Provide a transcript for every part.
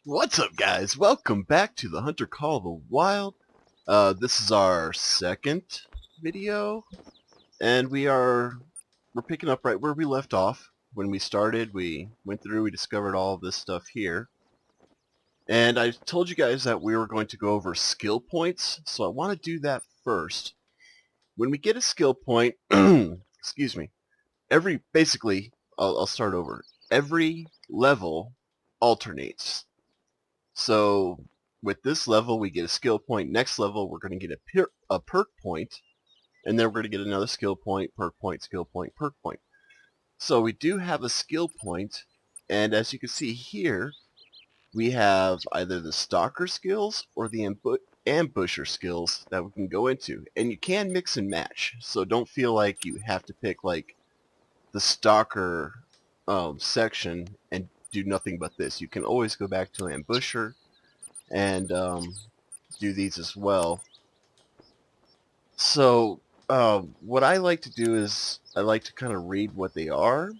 What's up, guys? Welcome back to the Hunter Call of the Wild. This is our second video, and we're picking up right where we left off. When we started, we discovered all of this stuff here. And I told you guys that we were going to go over skill points, so I want to do that first. When we get a skill point, excuse me, I'll start over. Every level alternates. So with this level, we get a skill point. Next level, we're going to get a perk point, and then we're going to get another skill point, perk point, skill point, perk point. So we do have a skill point, and as you can see here, we have either the stalker skills or the ambusher skills that we can go into. And you can mix and match, so don't feel like you have to pick like the stalker section and do nothing but this. You can always go back to ambusher and do these as well. So what I like to do is I like to kind of read what they are.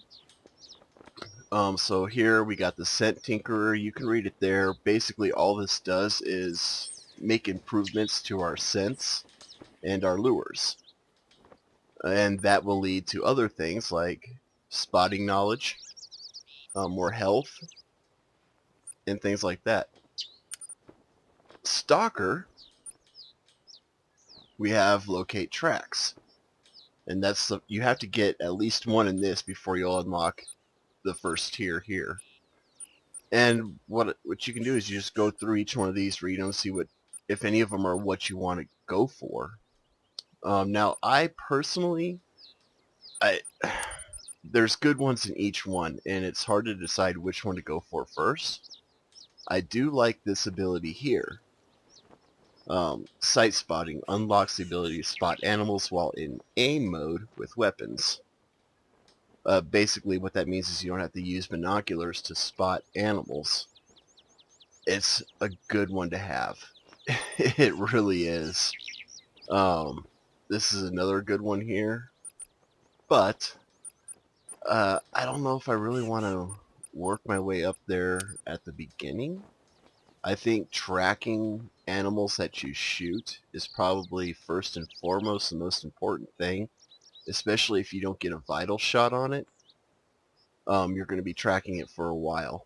So here we got the Scent Tinkerer. You can read it there. Basically all this does is make improvements to our scents and our lures. And that will lead to other things like spotting knowledge, more health, and things like that. Stalker, we have locate tracks, and you have to get at least one in this before you'll unlock the first tier here. And what you can do is you just go through each one of these, read them, see if any of them are what you want to go for. Now I personally, there's good ones in each one, and it's hard to decide which one to go for first. I do like this ability here. Sight spotting unlocks the ability to spot animals while in aim mode with weapons. Basically what that means is you don't have to use binoculars to spot animals. It's a good one to have. It really is. This is another good one here. But I don't know if I really want to work my way up there at the beginning. I think tracking animals that you shoot is probably first and foremost the most important thing, especially if you don't get a vital shot on it. You're going to be tracking it for a while.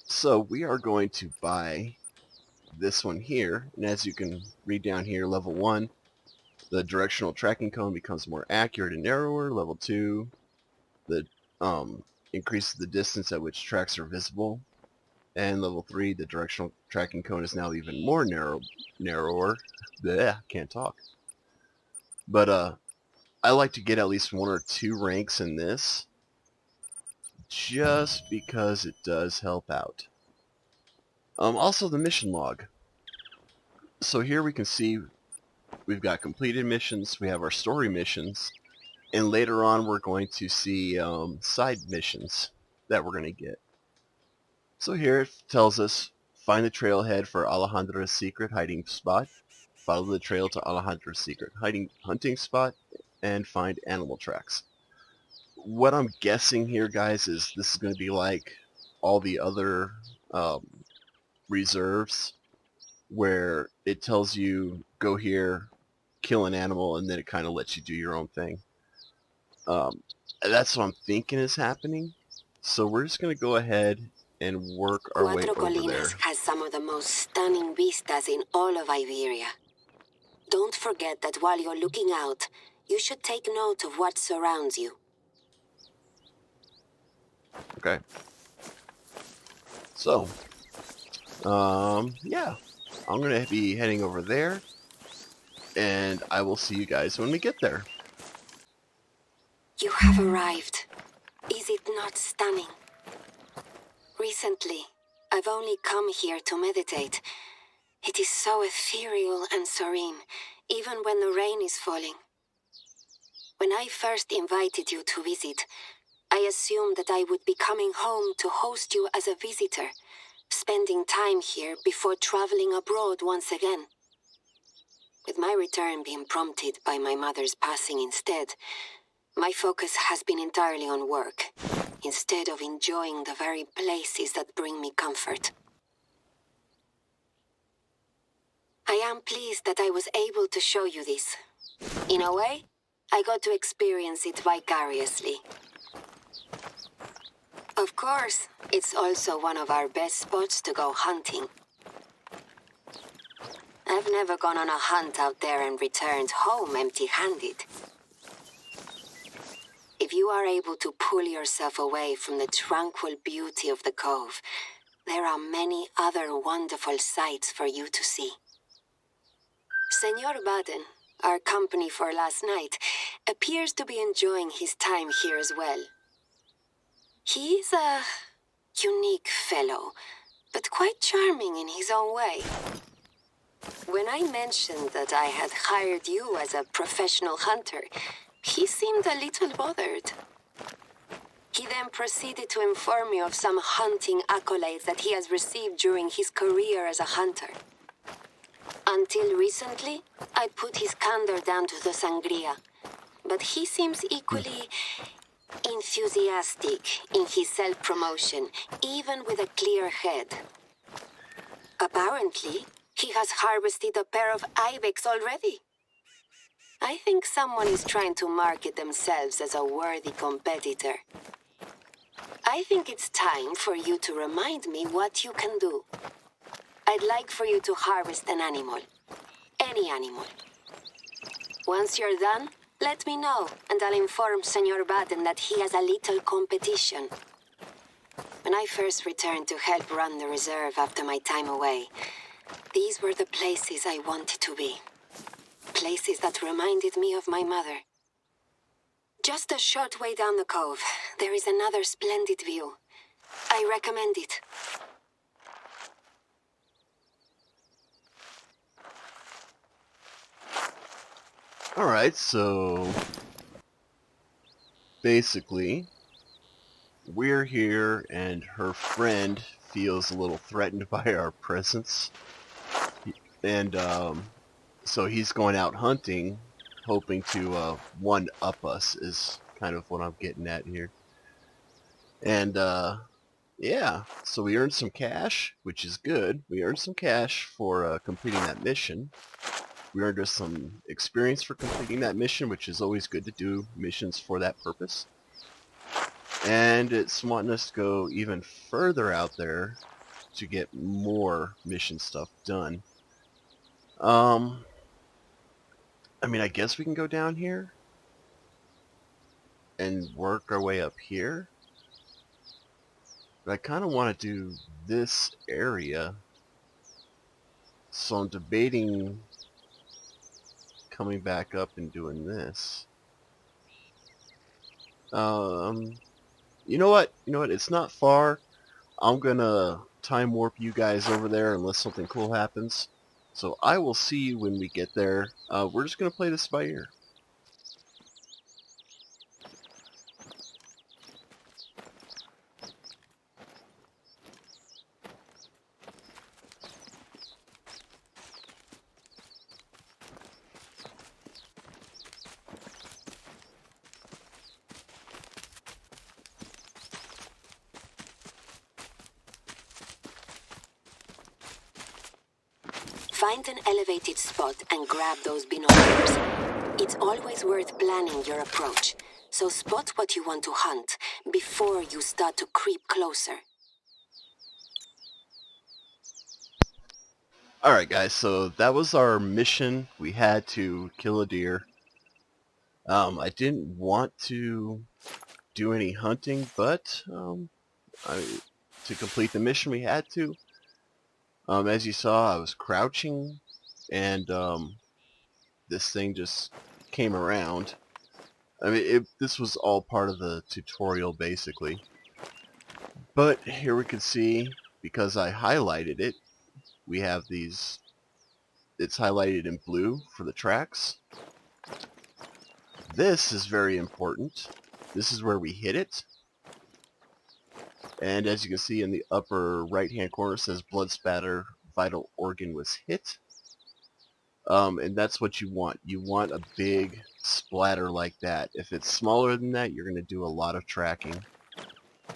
So we are going to buy this one here, and as you can read down here, level 1, the directional tracking cone becomes more accurate and narrower. Level 2, the increases the distance at which tracks are visible. And level 3, the directional tracking cone is now even more narrower. Blech, can't talk. But I like to get at least 1 or 2 ranks in this, just because it does help out. Also the mission log. So here we can see we've got completed missions, we have our story missions, and later on we're going to see side missions that we're going to get. So here it tells us, find the trailhead for Alejandra's secret hiding spot, follow the trail to Alejandra's secret hunting spot, and find animal tracks. What I'm guessing here, guys, is this is going to be like all the other reserves, where it tells you, go here, kill an animal, and then it kind of lets you do your own thing. That's what I'm thinking is happening. So we're just going to go ahead and work our way Cuatro over there. Colinas has some of the most stunning vistas in all of Iberia. Don't forget that while you're looking out, you should take note of what surrounds you. Okay. So, yeah, I'm going to be heading over there, and I will see you guys when we get there. You have arrived. Is it not stunning? Recently, I've only come here to meditate. It is so ethereal and serene, even when the rain is falling. When I first invited you to visit, I assumed that I would be coming home to host you as a visitor, spending time here before traveling abroad once again. With my return being prompted by my mother's passing instead, my focus has been entirely on work, instead of enjoying the very places that bring me comfort. I am pleased that I was able to show you this. In a way, I got to experience it vicariously. Of course, it's also one of our best spots to go hunting. I've never gone on a hunt out there and returned home empty-handed. If you are able to pull yourself away from the tranquil beauty of the cove, there are many other wonderful sights for you to see. Senor Baden, our company for last night, appears to be enjoying his time here as well. He's a unique fellow, but quite charming in his own way. When I mentioned that I had hired you as a professional hunter, he seemed a little bothered. He then proceeded to inform me of some hunting accolades that he has received during his career as a hunter. Until recently, I put his candor down to the sangria, but he seems equally enthusiastic in his self-promotion, even with a clear head. Apparently, he has harvested a pair of ibex already. I think someone is trying to market themselves as a worthy competitor. I think it's time for you to remind me what you can do. I'd like for you to harvest an animal. Any animal. Once you're done, let me know, and I'll inform Senor Baden that he has a little competition. When I first returned to help run the reserve after my time away, these were the places I wanted to be. Places that reminded me of my mother. Just a short way down the cove, there is another splendid view. I recommend it. Alright, so basically we're here and her friend feels a little threatened by our presence. And so he's going out hunting, hoping to one-up us is kind of what I'm getting at here. And yeah, so we earned some cash, which is good. We earned some cash for completing that mission. We earned us some experience for completing that mission, which is always good to do missions for that purpose. And it's wanting us to go even further out there to get more mission stuff done. I mean, I guess we can go down here and work our way up here. But I kind of want to do this area. So I'm debating coming back up and doing this. You know what? It's not far. I'm gonna time warp you guys over there unless something cool happens. So I will see you when we get there. We're just gonna play this by ear. Find an elevated spot and grab those binoculars. It's always worth planning your approach, so spot what you want to hunt before you start to creep closer. Alright guys, so that was our mission. We had to kill a deer. I didn't want to do any hunting, but to complete the mission we had to. As you saw, I was crouching, and this thing just came around. I mean, this was all part of the tutorial, basically. But here we can see, because I highlighted it, we have these, it's highlighted in blue for the tracks. This is very important. This is where we hit it. And as you can see in the upper right-hand corner, it says blood spatter, vital organ was hit. And that's what you want. You want a big splatter like that. If it's smaller than that, you're going to do a lot of tracking.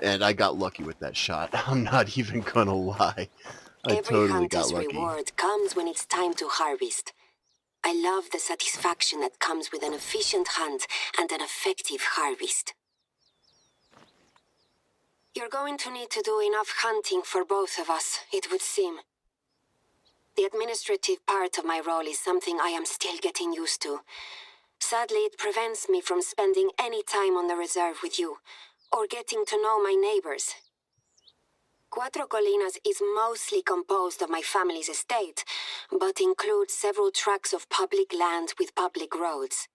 And I got lucky with that shot. I'm not even going to lie. I Every totally got hunter's lucky. reward comes when it's time to harvest. I love the satisfaction that comes with an efficient hunt and an effective harvest. You're going to need to do enough hunting for both of us, it would seem. The administrative part of my role is something I am still getting used to. Sadly, it prevents me from spending any time on the reserve with you, or getting to know my neighbors. Cuatro Colinas is mostly composed of my family's estate, but includes several tracts of public land with public roads.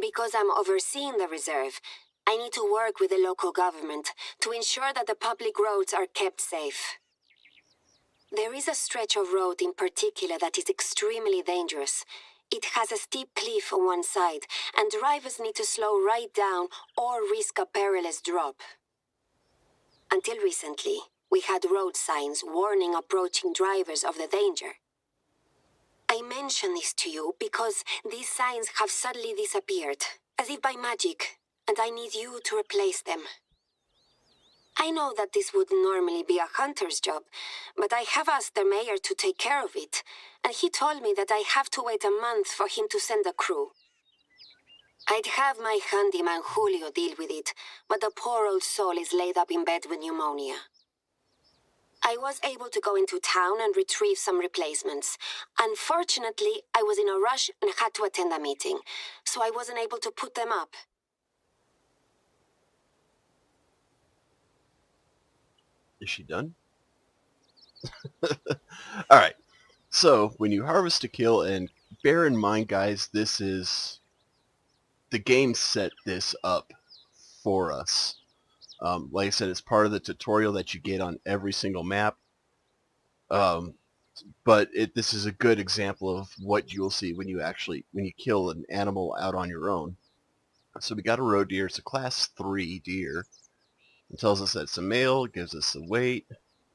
Because I'm overseeing the reserve, I need to work with the local government to ensure that the public roads are kept safe. There is a stretch of road in particular that is extremely dangerous. It has a steep cliff on one side, and drivers need to slow right down or risk a perilous drop. Until recently, we had road signs warning approaching drivers of the danger. I mention this to you because these signs have suddenly disappeared, as if by magic, and I need you to replace them. I know that this would normally be a hunter's job, but I have asked the mayor to take care of it, and he told me that I have to wait a month for him to send a crew. I'd have my handyman Julio deal with it, but the poor old soul is laid up in bed with pneumonia. I was able to go into town and retrieve some replacements. Unfortunately, I was in a rush and had to attend a meeting, so I wasn't able to put them up. Is she done? Alright, so when you harvest a kill, and bear in mind guys, the game set this up for us. Like I said, it's part of the tutorial that you get on every single map. But this is a good example of what you'll see when you kill an animal out on your own. So we got a roe deer. It's a class 3 deer. It tells us that it's a male, gives us the weight.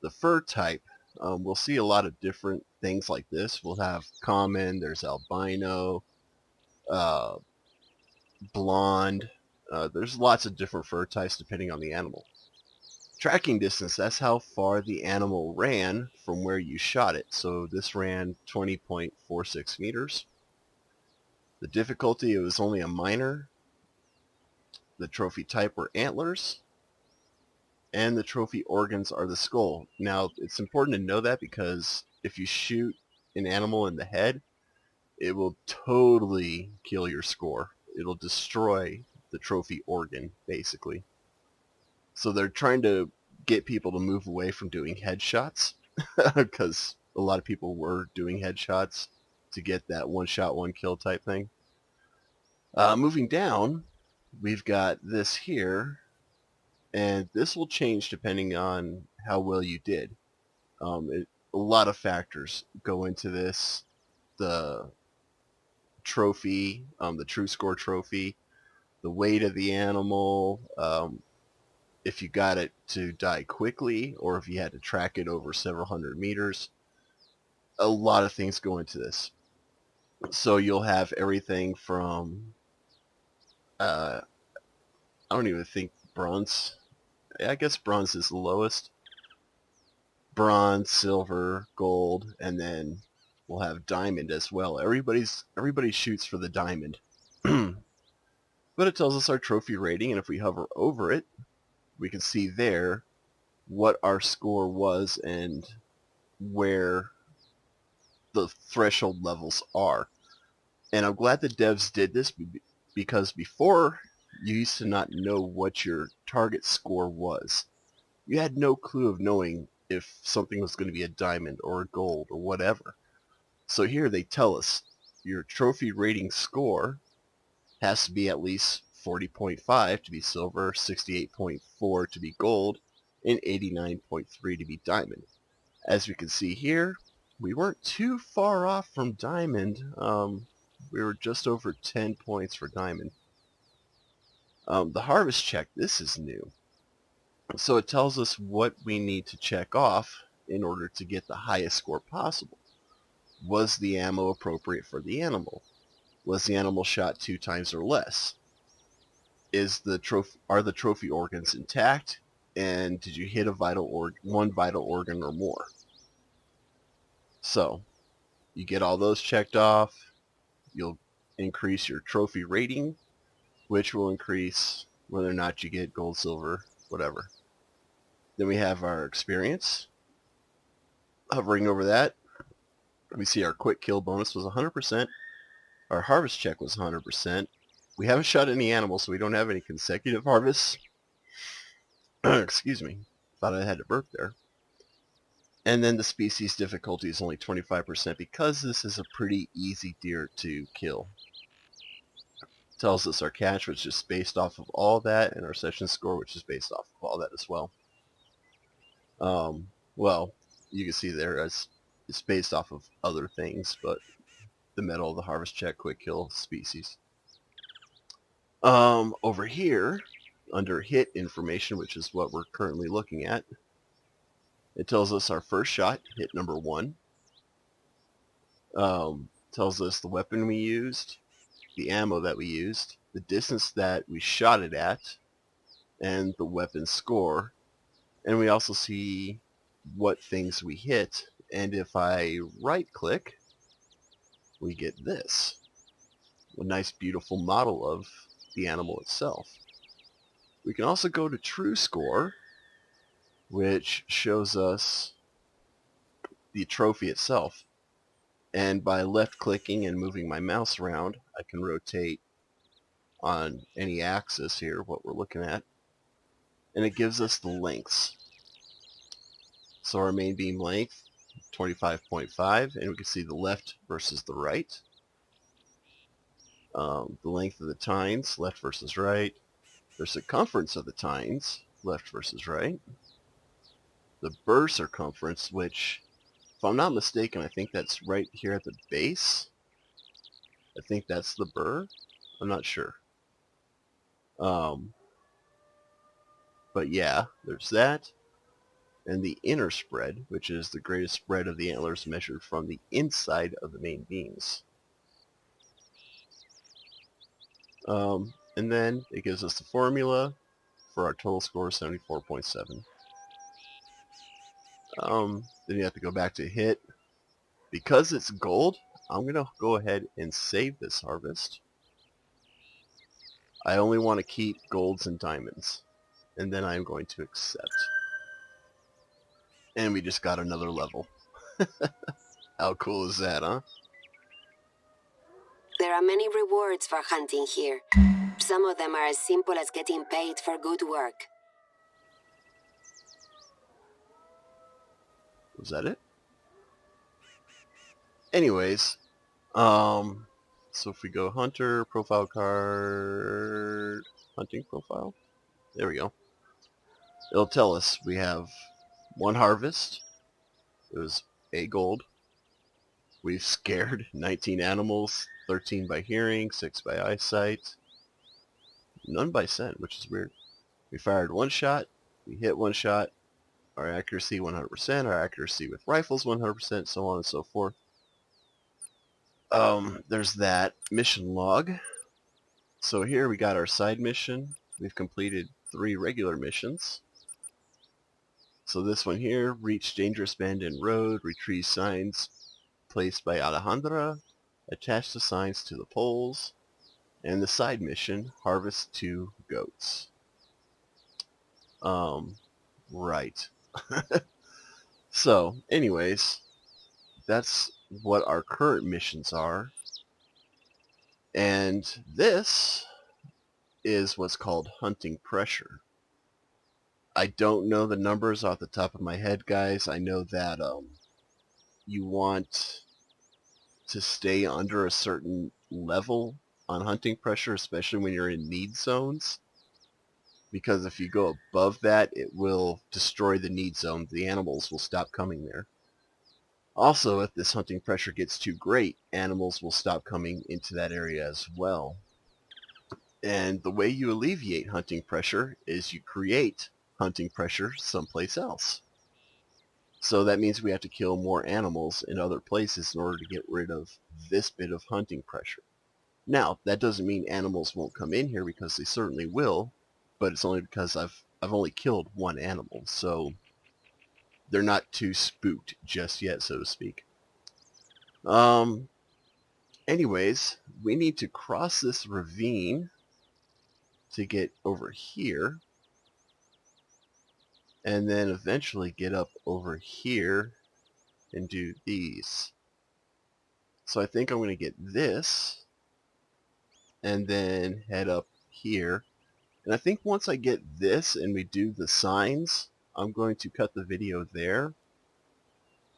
The fur type, we'll see a lot of different things like this. We'll have common, there's albino, blonde. There's lots of different fur types depending on the animal. Tracking distance, that's how far the animal ran from where you shot it. So this ran 20.46 meters. The difficulty, it was only a minor. The trophy type were antlers. And the trophy organs are the skull. Now, it's important to know that because if you shoot an animal in the head, it will totally kill your score. It'll destroy the trophy organ, basically. So they're trying to get people to move away from doing headshots because a lot of people were doing headshots to get that one shot, one kill type thing. Moving down, we've got this here, and this will change depending on how well you did. A lot of factors go into this. The trophy, the true score trophy, the weight of the animal, if you got it to die quickly or if you had to track it over several hundred meters. A lot of things go into this. So you'll have everything from, I don't even think bronze. I guess bronze is the lowest. Bronze, silver, gold, and then we'll have diamond as well. Everybody shoots for the diamond. But it tells us our trophy rating, and if we hover over it, we can see there what our score was and where the threshold levels are. And I'm glad the devs did this because before you used to not know what your target score was. You had no clue of knowing if something was going to be a diamond or a gold or whatever. So here they tell us your trophy rating score has to be at least 40.5 to be silver, 68.4 to be gold, and 89.3 to be diamond. As we can see here, we weren't too far off from diamond. We were just over 10 points for diamond. The harvest check, this is new. So it tells us what we need to check off in order to get the highest score possible. Was the ammo appropriate for the animal? Was the animal shot 2 times or less? Are the trophy organs intact? And did you hit one vital organ or more? So you get all those checked off, you'll increase your trophy rating, which will increase whether or not you get gold, silver, whatever. Then we have our experience. Hovering over that, we see our quick kill bonus was 100%. Our harvest check was 100%. We haven't shot any animals, so we don't have any consecutive harvests. Excuse me. Thought I had to burp there. And then the species difficulty is only 25% because this is a pretty easy deer to kill. Tells us our catch, which is based off of all that, and our session score, which is based off of all that as well. Well, you can see there it's based off of other things, but the medal, the harvest check, quick kill, species. Over here, under hit information, which is what we're currently looking at, it tells us our first shot, hit number 1. Tells us the weapon we used, the ammo that we used, the distance that we shot it at, and the weapon score. And we also see what things we hit. And if I right click, we get this. A nice beautiful model of the animal itself. We can also go to true score, which shows us the trophy itself. And by left clicking and moving my mouse around, I can rotate on any axis here what we're looking at, and it gives us the lengths. So our main beam length, 25.5, and we can see the left versus the right. The length of the tines, left versus right. The circumference of the tines, left versus right. The burr circumference, which, if I'm not mistaken, I think that's right here at the base. I think that's the burr. I'm not sure. But yeah, there's that. And the inner spread, which is the greatest spread of the antlers measured from the inside of the main beams. And then it gives us the formula for our total score, 74.7. Then you have to go back to hit. Because it's gold, I'm going to go ahead and save this harvest. I only want to keep golds and diamonds. And then I'm going to accept. And we just got another level. How cool is that, huh? There are many rewards for hunting here. Some of them are as simple as getting paid for good work. Was that it? Anyways, so if we go hunter, profile card, hunting profile, there we go. It'll tell us we have 1 harvest. It was a gold. We've scared 19 animals, 13 by hearing, 6 by eyesight, none by scent, which is weird. We fired 1 shot, we hit 1 shot, our accuracy 100%, our accuracy with rifles 100%, so on and so forth. There's that mission log. So here we got our side mission. We've completed 3 regular missions. So this one here, reach dangerous bend in road, retrieve signs placed by Alejandra, attach the signs to the poles, and the side mission, harvest 2 goats. Right. So, anyways, that's what our current missions are. And this is what's called hunting pressure. I don't know the numbers off the top of my head, guys. I know that you want to stay under a certain level on hunting pressure, especially when you're in need zones. Because if you go above that, it will destroy the need zone. The animals will stop coming there. Also, if this hunting pressure gets too great, animals will stop coming into that area as well. And the way you alleviate hunting pressure is you create hunting pressure someplace else. So that means we have to kill more animals in other places in order to get rid of this bit of hunting pressure. Now, that doesn't mean animals won't come in here, because they certainly will, but it's only because I've only killed 1 animal, so they're not too spooked just yet, so to speak. Um, anyways, we need to cross this ravine to get over here, and then eventually get up over here and do these. So I think I'm going to get this, and then head up here. And I think once I get this and we do the signs, I'm going to cut the video there,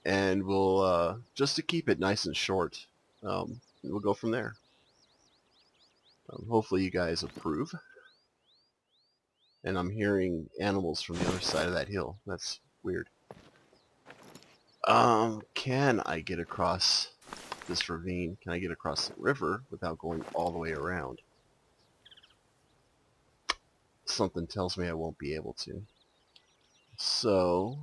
and we'll, just to keep it nice and short, we'll go from there. Hopefully you guys approve. And I'm hearing animals from the other side of that hill. That's weird. Can I get across this ravine? Can I get across the river without going all the way around? Something tells me I won't be able to. So,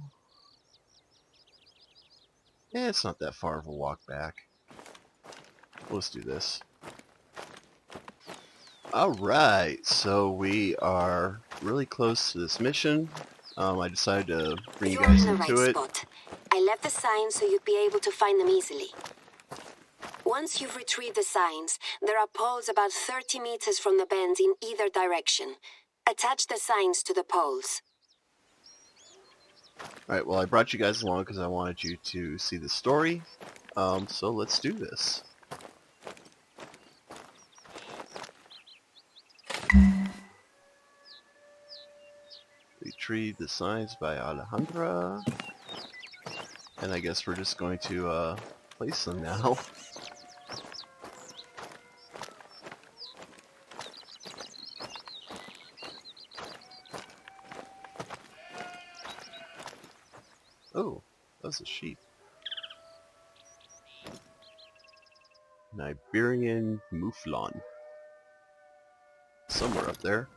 it's not that far of a walk back. Let's do this. Alright, so we are really close to this mission. I decided to bring you You're guys in the into right it. spot. I left the signs so you'd be able to find them easily. Once you've retrieved the signs, there are poles about 30 meters from the bend in either direction. Attach the signs to the poles. Alright, well I brought you guys along because I wanted you to see the story. So let's do this. Retrieve the signs by Alejandra. And I guess we're just going to place them now. Oh, that's a sheep. An Iberian mouflon. Somewhere up there.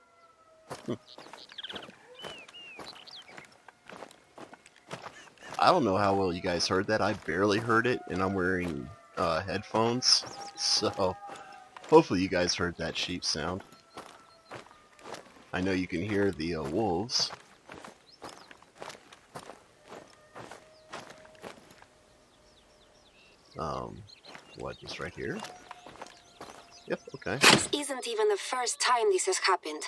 I don't know how well you guys heard that. I barely heard it, and I'm wearing headphones. So, hopefully you guys heard that sheep sound. I know you can hear the wolves. What, just right here? Yep, okay. This isn't even the first time this has happened.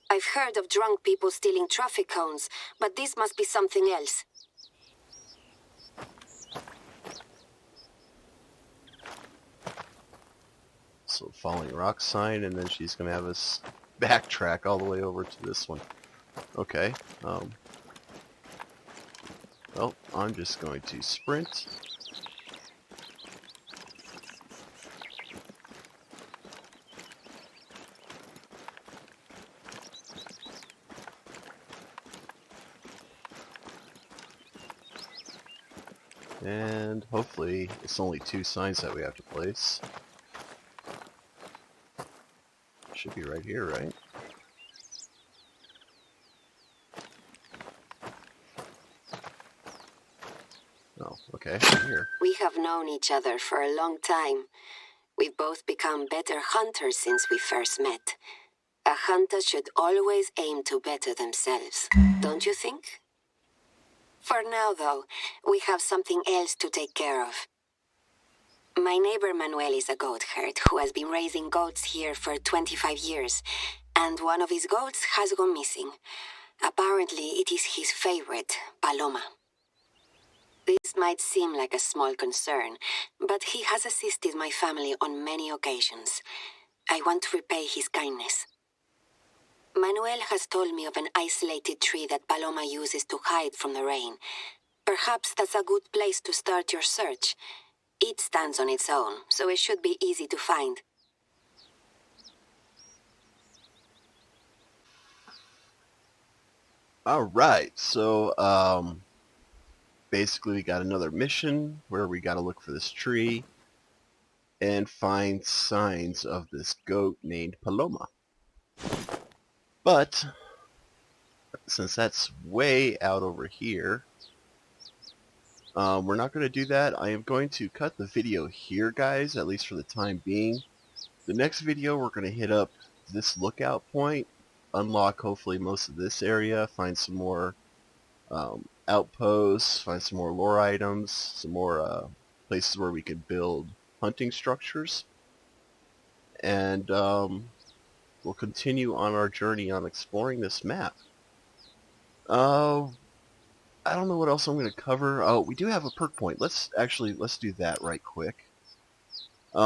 I've heard of drunk people stealing traffic cones, but this must be something else. So falling rock sign, and then she's going to have us backtrack all the way over to this one. Okay. Well, I'm just going to sprint. And hopefully it's only 2 signs that we have to place. Should be right here, right? Oh, okay, here. We have known each other for a long time. We've both become better hunters since we first met. A hunter should always aim to better themselves, don't you think? For now, though, we have something else to take care of. My neighbor Manuel is a goat herd who has been raising goats here for 25 years, and one of his goats has gone missing. Apparently, it is his favorite, Paloma. This might seem like a small concern, but he has assisted my family on many occasions. I want to repay his kindness. Manuel has told me of an isolated tree that Paloma uses to hide from the rain. Perhaps that's a good place to start your search. It stands on its own, so it should be easy to find. Alright, so, basically we got another mission where we gotta look for this tree and find signs of this goat named Paloma. But, since that's way out over here, we're not going to do that. I am going to cut the video here, guys, at least for the time being. The next video, we're going to hit up this lookout point, unlock hopefully most of this area, find some more outposts, find some more lore items, some more places where we could build hunting structures. And we'll continue on our journey on exploring this map. I don't know what else I'm going to cover. Oh, we do have a perk point. Let's do that right quick.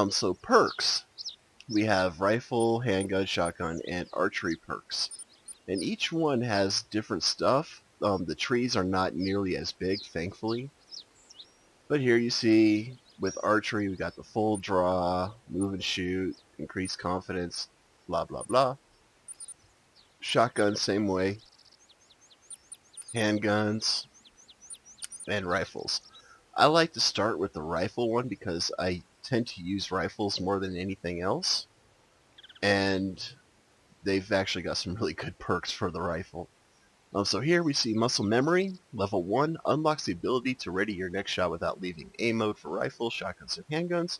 So perks. We have rifle, handgun, shotgun, and archery perks. And each one has different stuff. The trees are not nearly as big, thankfully. But here you see, with archery, we got the full draw, move and shoot, increased confidence, blah, blah, blah. Shotgun, same way. Handguns, and rifles. I like to start with the rifle one because I tend to use rifles more than anything else. And they've actually got some really good perks for the rifle. So here we see Muscle Memory. Level 1 unlocks the ability to ready your next shot without leaving aim mode for rifles, shotguns, and handguns.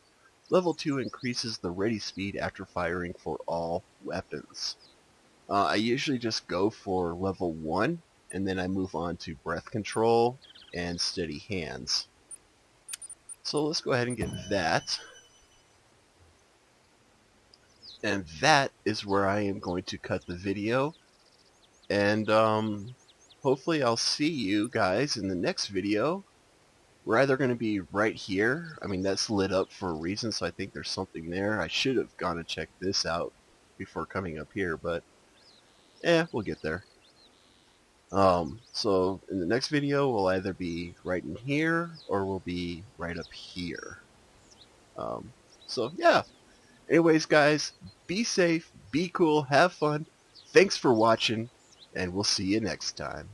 Level 2 increases the ready speed after firing for all weapons. I usually just go for level 1, and then I move on to breath control and steady hands. So let's go ahead and get that. And that is where I am going to cut the video. And hopefully I'll see you guys in the next video. We're either going to be right here. I mean, that's lit up for a reason, so I think there's something there. I should have gone and checked this out before coming up here, but we'll get there. So in the next video, we'll either be right in here or we'll be right up here. So yeah. Anyways, guys, be safe, be cool, have fun. Thanks for watching, and we'll see you next time.